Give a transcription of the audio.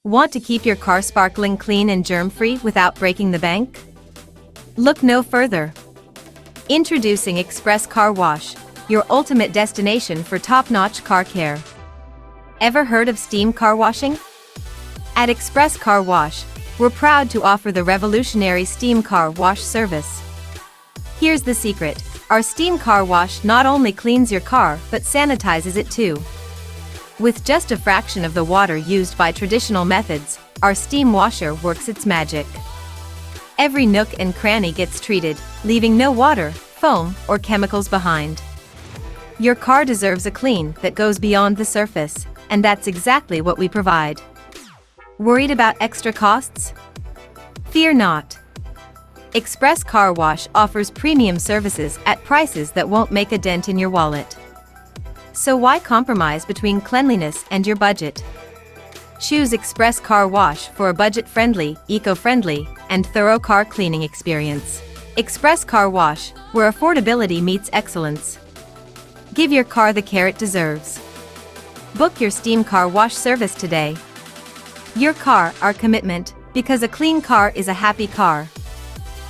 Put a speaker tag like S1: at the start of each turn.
S1: Want to keep your car sparkling clean and germ-free without breaking the bank? Look no further. Introducing Express Car Wash, your ultimate destination for top-notch car care. Ever heard of steam car washing? At Express Car Wash, we're proud to offer the revolutionary steam car wash service. Here's the secret: our steam car wash not only cleans your car but sanitizes it too. With just a fraction of the water used by traditional methods, our steam washer works its magic. Every nook and cranny gets treated, leaving no water, foam, or chemicals behind. Your car deserves a clean that goes beyond the surface, and that's exactly what we provide. Worried about extra costs? Fear not. Express Car Wash offers premium services at prices that won't make a dent in your wallet. So why compromise between cleanliness and your budget? Choose Express Car Wash for a budget-friendly, eco-friendly, and thorough car cleaning experience. Express Car Wash, where affordability meets excellence. Give your car the care it deserves. Book your steam car wash service today. Your car, our commitment, because a clean car is a happy car.